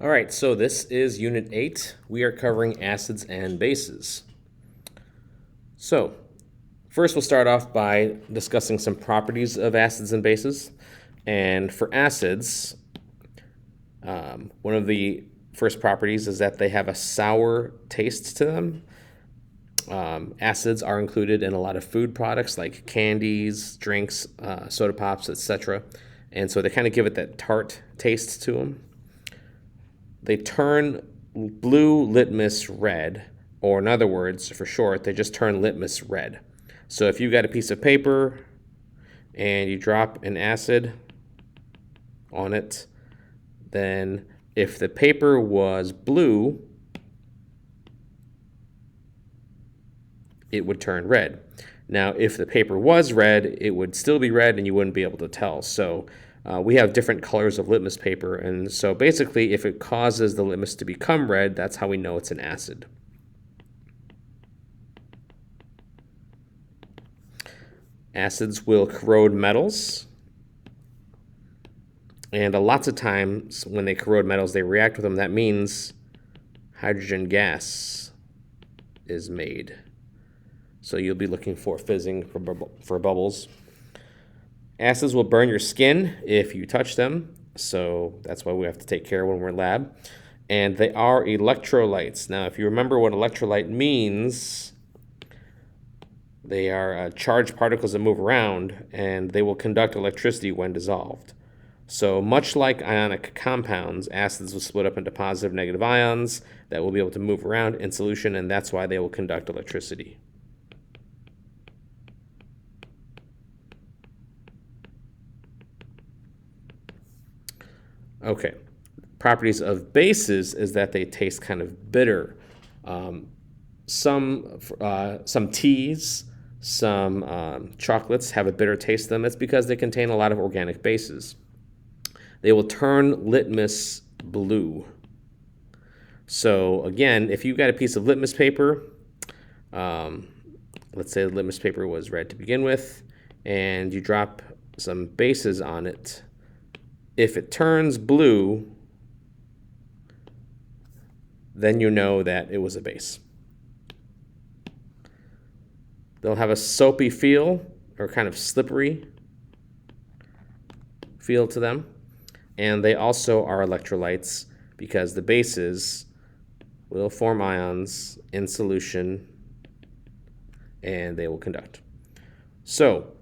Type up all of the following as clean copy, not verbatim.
All right, so this is Unit 8. We are covering acids and bases. So, first we'll start off by discussing some properties of acids and bases. And for acids, one of the first properties is that they have a sour taste to them. Acids are included in a lot of food products like candies, drinks, soda pops, etc. And so they kind of give it that tart taste to them. They turn blue litmus red, or in other words, for short, they just turn litmus red. So if you got a piece of paper and you drop an acid on it, then if the paper was blue, it would turn red. Now, if the paper was red, it would still be red and you wouldn't be able to tell. So we have different colors of litmus paper. And so basically, if it causes the litmus to become red, that's how we know it's an acid. Acids will corrode metals. And lots of times when they corrode metals, they react with them. That means hydrogen gas is made. So you'll be looking for fizzing for bubbles. Acids will burn your skin if you touch them, so that's why we have to take care when we're in lab. And they are electrolytes. Now, if you remember what electrolyte means, they are charged particles that move around, and they will conduct electricity when dissolved. So much like ionic compounds, acids will split up into positive and negative ions that will be able to move around in solution, and that's why they will conduct electricity. Okay, properties of bases is that they taste kind of bitter. Some teas, some chocolates have a bitter taste to them. It's because they contain a lot of organic bases. They will turn litmus blue. So again, if you've got a piece of litmus paper, let's say the litmus paper was red to begin with, and you drop some bases on it, if it turns blue, then you know that it was a base. They'll have a soapy feel or kind of slippery feel to them. And they also are electrolytes because the bases will form ions in solution and they will conduct. So,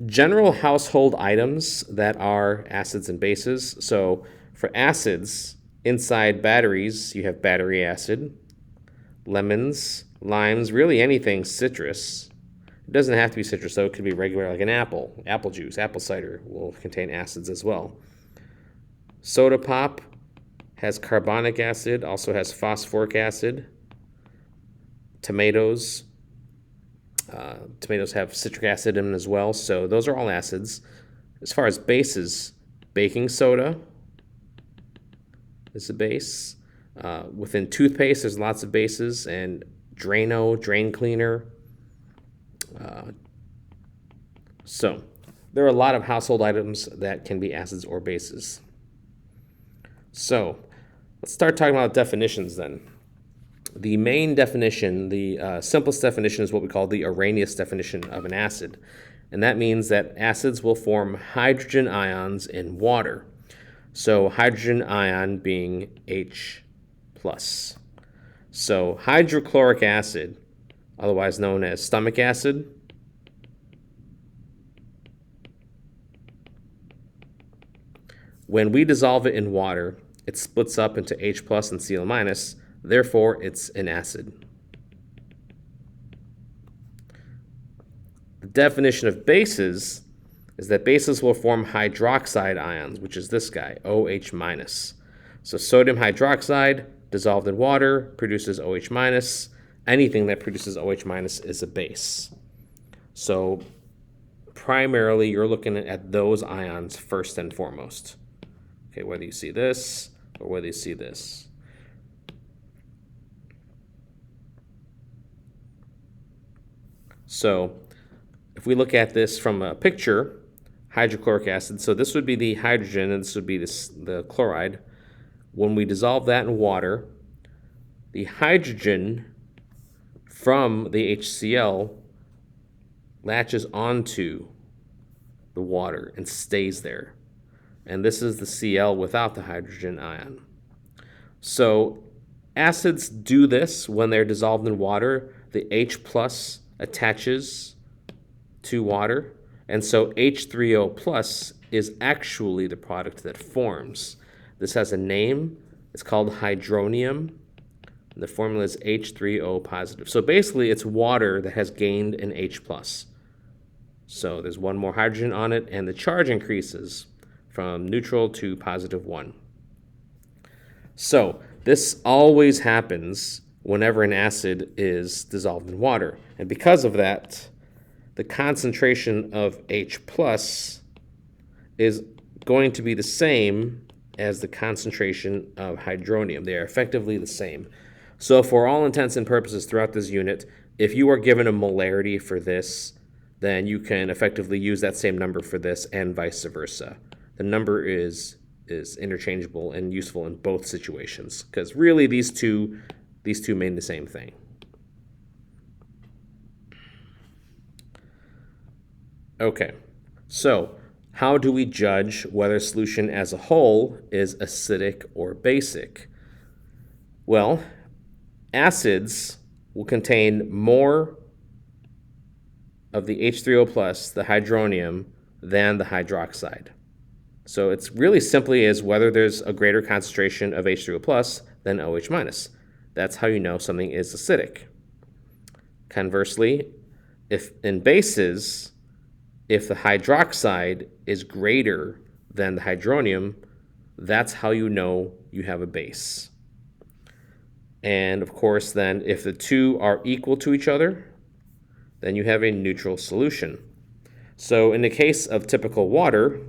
general household items that are acids and bases. So for acids, inside batteries, you have battery acid, lemons, limes, really anything citrus. It doesn't have to be citrus, though. It could be regular, like an apple. Apple juice, apple cider will contain acids as well. Soda pop has carbonic acid, also has phosphoric acid. Tomatoes have citric acid in them as well, so those are all acids. As far as bases, baking soda is a base. Within toothpaste, there's lots of bases, and Drano, drain cleaner. So there are a lot of household items that can be acids or bases. So let's start talking about definitions then. The main definition, the simplest definition, is what we call the Arrhenius definition of an acid. And that means that acids will form hydrogen ions in water. So hydrogen ion being H+. So hydrochloric acid, otherwise known as stomach acid, when we dissolve it in water, it splits up into H+ and Cl-. Therefore, it's an acid. The definition of bases is that bases will form hydroxide ions, which is this guy, OH-. So sodium hydroxide dissolved in water produces OH-. Anything that produces OH- is a base. So primarily, you're looking at those ions first and foremost. Okay, whether you see this or whether you see this. So if we look at this from a picture, hydrochloric acid, so this would be the hydrogen and this would be the chloride. when we dissolve that in water, the hydrogen from the HCl latches onto the water and stays there. And this is the Cl without the hydrogen ion. So acids do this when they're dissolved in water. The H plus attaches to water, and so H3O plus is actually the product that forms. This has a name. It's called hydronium. The formula is H3O positive. So basically, it's water that has gained an H plus. So there's one more hydrogen on it, and the charge increases from neutral to positive 1. So this always happens whenever an acid is dissolved in water. And because of that, the concentration of H plus is going to be the same as the concentration of hydronium. They are effectively the same. So for all intents and purposes throughout this unit, if you are given a molarity for this, then you can effectively use that same number for this and vice versa. The number is interchangeable and useful in both situations because really these two mean the same thing. Okay, so how do we judge whether a solution as a whole is acidic or basic? Well, acids will contain more of the H3O plus, the hydronium, than the hydroxide. So it's really simply is whether there's a greater concentration of H3O plus than OH minus. That's how you know something is acidic. Conversely, if in bases, if the hydroxide is greater than the hydronium, that's how you know you have a base. And of course, then if the two are equal to each other, then you have a neutral solution. So in the case of typical water,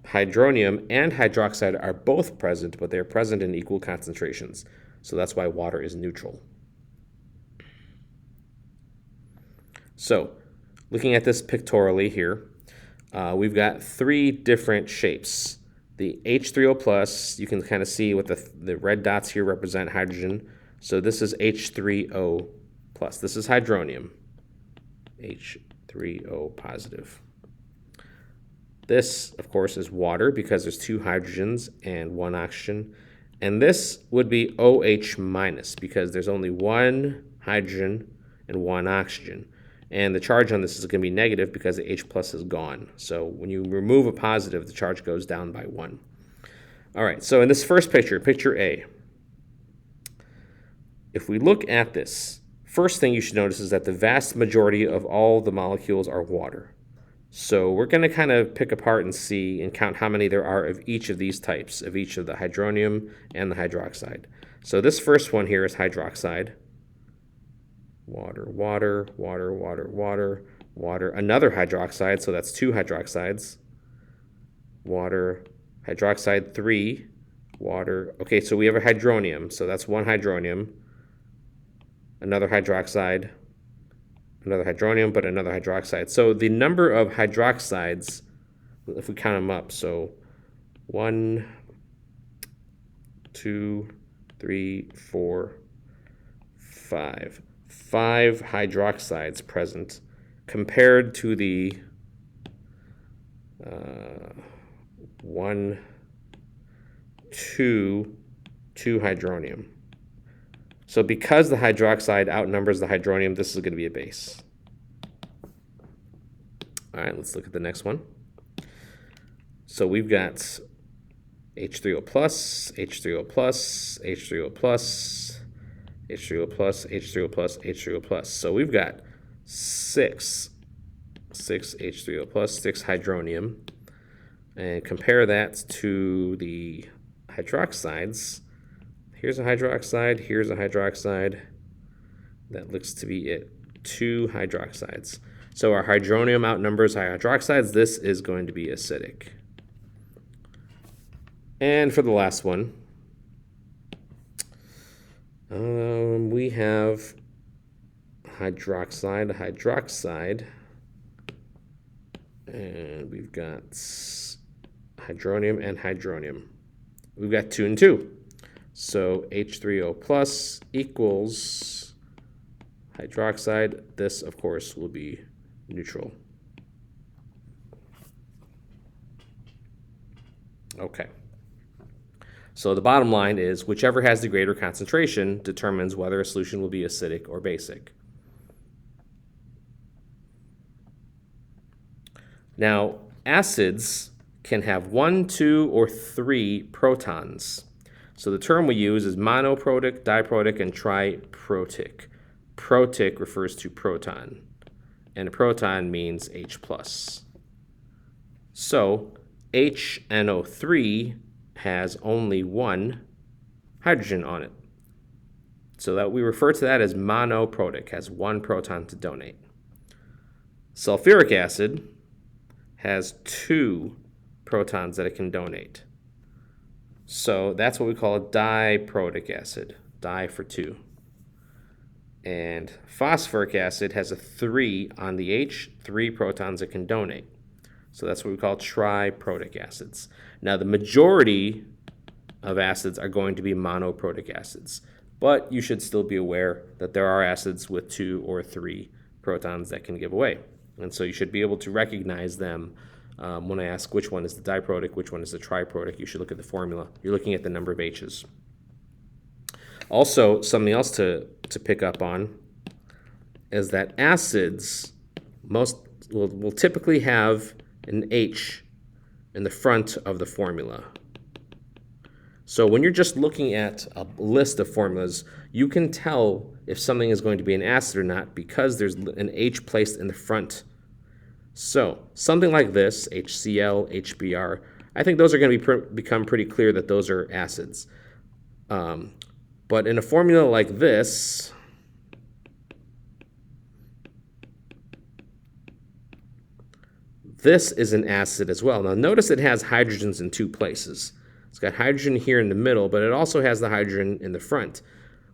hydronium and hydroxide are both present, but they're present in equal concentrations. So that's why water is neutral. So looking at this pictorially here, we've got 3 different shapes. The H3O plus, you can kind of see what the red dots here represent hydrogen. So this is H3O plus. This is hydronium, H3O positive. This, of course, is water because there's 2 hydrogens and 1 oxygen. And this would be OH minus because there's only 1 hydrogen and 1 oxygen. And the charge on this is going to be negative because the H plus is gone. So when you remove a positive, the charge goes down by 1. All right, so in this first picture, picture A, if we look at this, first thing you should notice is that the vast majority of all the molecules are water. So we're going to kind of pick apart and see and count how many there are of each of these types, of each of the hydronium and the hydroxide. So this first one here is hydroxide. Water, water, water, water, water, water. Another hydroxide, so that's 2 hydroxides. Water, hydroxide 3, water. Okay, so we have a hydronium, so that's 1 hydronium. Another hydroxide, another hydronium, but another hydroxide. So the number of hydroxides, if we count them up, so 1, 2, 3, 4, 5. 5 hydroxides present compared to the 1, 2 hydronium. So because the hydroxide outnumbers the hydronium, this is going to be a base. All right, let's look at the next one. So we've got H3O plus, H3O plus, H3O plus, H3O plus, H3O plus, H3O plus. So we've got 6 H3O plus, 6 hydronium. And compare that to the hydroxides. Here's a hydroxide, here's a hydroxide. That looks to be it, 2 hydroxides. So our hydronium outnumbers our hydroxides. This is going to be acidic. And for the last one, we have hydroxide, and we've got hydronium, and hydronium. We've got 2 and 2. So H3O plus equals hydroxide. This, of course, will be neutral. Okay. So the bottom line is whichever has the greater concentration determines whether a solution will be acidic or basic. Now, acids can have 1, 2, or 3 protons. So the term we use is monoprotic, diprotic, and triprotic. Protic refers to proton, and a proton means H+. So HNO3 has only 1 hydrogen on it. So that we refer to that as monoprotic, has 1 proton to donate. Sulfuric acid has 2 protons that it can donate. So that's what we call a diprotic acid, di for 2. And phosphoric acid has a 3 on the H, 3 protons it can donate. So that's what we call triprotic acids. Now, the majority of acids are going to be monoprotic acids, but you should still be aware that there are acids with 2 or 3 protons that can give away. And so you should be able to recognize them when I ask which one is the diprotic, which one is the triprotic. You should look at the formula. You're looking at the number of H's. Also, something else to pick up on is that acids will typically have an H in the front of the formula. So when you're just looking at a list of formulas, you can tell if something is going to be an acid or not because there's an H placed in the front. So something like this, HCl, HBr, I think those are going to become pretty clear that those are acids. But in a formula like this, this is an acid as well. Now notice it has hydrogens in 2 places. It's got hydrogen here in the middle, but it also has the hydrogen in the front.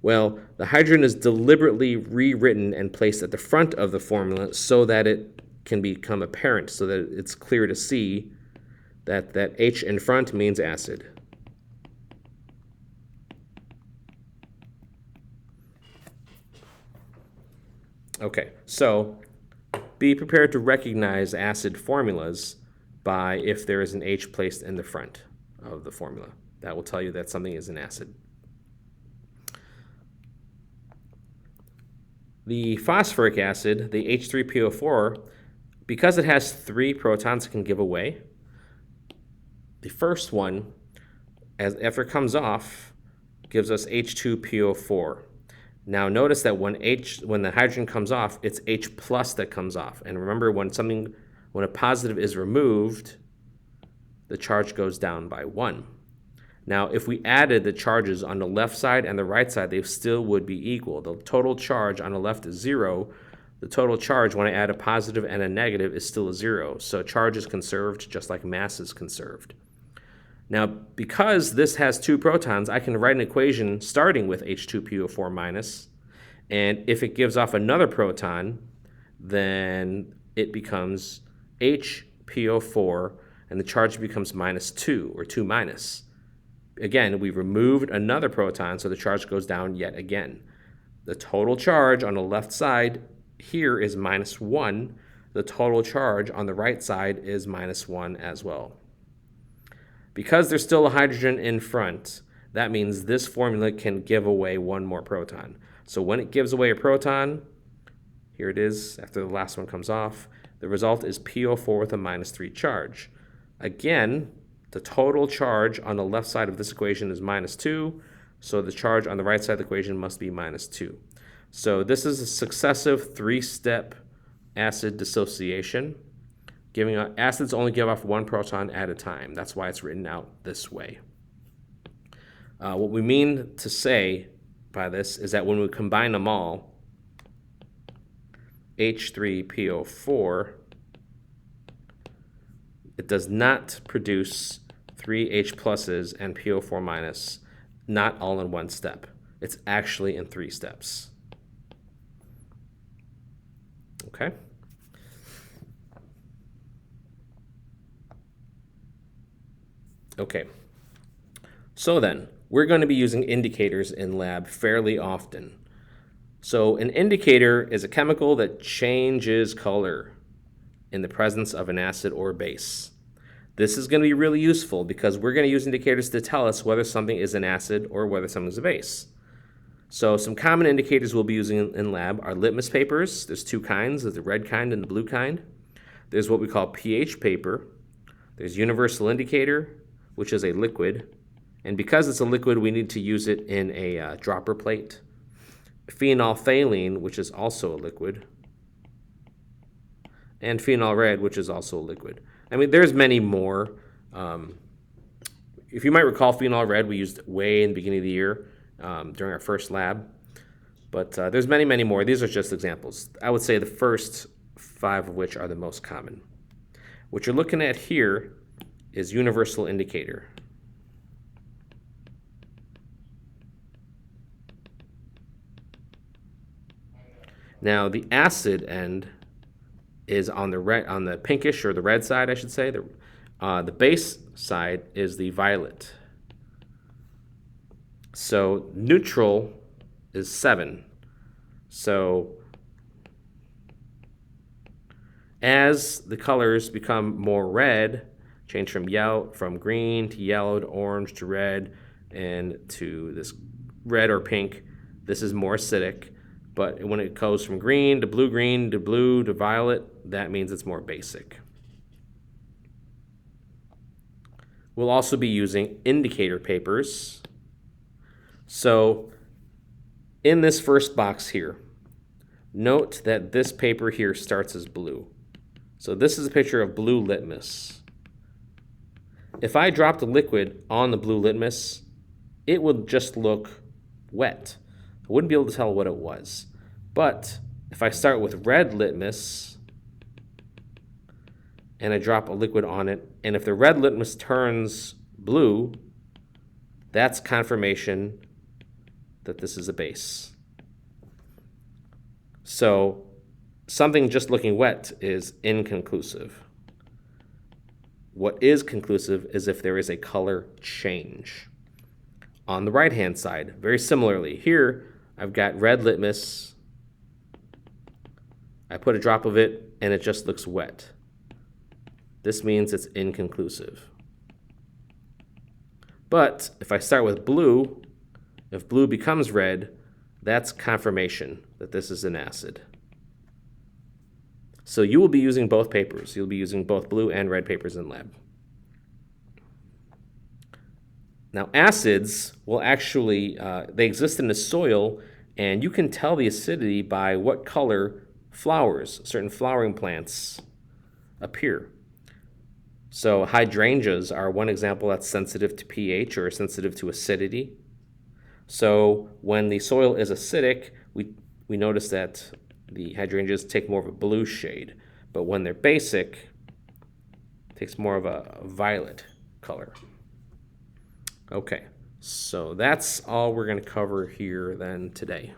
Well, the hydrogen is deliberately rewritten and placed at the front of the formula so that it can become apparent, so that it's clear to see that that H in front means acid. Okay, so be prepared to recognize acid formulas by if there is an H placed in the front of the formula. That will tell you that something is an acid. The phosphoric acid, the H3PO4, because it has 3 protons it can give away, the first one, after it comes off, gives us H2PO4. Now notice that when the hydrogen comes off, it's H+ that comes off. And remember, when a positive is removed, the charge goes down by 1. Now, if we added the charges on the left side and the right side, they still would be equal. The total charge on the left is 0. The total charge, when I add a positive and a negative, is still a 0. So charge is conserved just like mass is conserved. Now, because this has 2 protons, I can write an equation starting with H2PO4 minus, and if it gives off another proton, then it becomes HPO4, and the charge becomes -2, or 2 minus. Again, we removed another proton, so the charge goes down yet again. The total charge on the left side here is -1. The total charge on the right side is -1 as well. Because there's still a hydrogen in front, that means this formula can give away 1 more proton. So when it gives away a proton, here it is after the last one comes off, the result is PO4 with a -3 charge. Again, the total charge on the left side of this equation is -2, so the charge on the right side of the equation must be -2. So this is a successive 3-step acid dissociation. Acids only give off 1 proton at a time. That's why it's written out this way. What we mean to say by this is that when we combine them all, H3PO4, it does not produce 3 H pluses and PO4 minus, not all in 1 step. It's actually in 3 steps. Okay? Okay, so then, we're going to be using indicators in lab fairly often. So an indicator is a chemical that changes color in the presence of an acid or base. This is going to be really useful because we're going to use indicators to tell us whether something is an acid or whether something is a base. So some common indicators we'll be using in lab are litmus papers. There's two kinds, there's the red kind and the blue kind. There's what we call pH paper. There's universal indicator, which is a liquid. And because it's a liquid, we need to use it in a dropper plate. Phenolphthalein, which is also a liquid. And phenol red, which is also a liquid. I mean, there's many more. If you might recall, phenol red we used way in the beginning of the year during our first lab. But there's many, many more. These are just examples. I would say the first 5 of which are the most common. What you're looking at here is universal indicator. Now the acid end is on the pinkish or the red side, I should say. The base side is the violet. So neutral is 7. So as the colors become more red, change from green to yellow to orange to red and to this red or pink, this is more acidic. But when it goes from green to blue to violet, that means it's more basic. We'll also be using indicator papers. So in this first box here, note that this paper here starts as blue. So this is a picture of blue litmus. If I dropped a liquid on the blue litmus, it would just look wet. I wouldn't be able to tell what it was. But if I start with red litmus and I drop a liquid on it, and if the red litmus turns blue, that's confirmation that this is a base. So something just looking wet is inconclusive. What is conclusive is if there is a color change. On the right-hand side, very similarly, here I've got red litmus. I put a drop of it and it just looks wet. This means it's inconclusive. But if I start with blue, if blue becomes red, that's confirmation that this is an acid. So you will be using both papers. You'll be using both blue and red papers in lab. Now acids will actually, they exist in the soil, and you can tell the acidity by what color flowers, certain flowering plants, appear. So hydrangeas are one example that's sensitive to pH or sensitive to acidity. So when the soil is acidic, we notice that the hydrangeas take more of a blue shade. But when they're basic, it takes more of a violet color. Okay, so that's all we're going to cover here then today.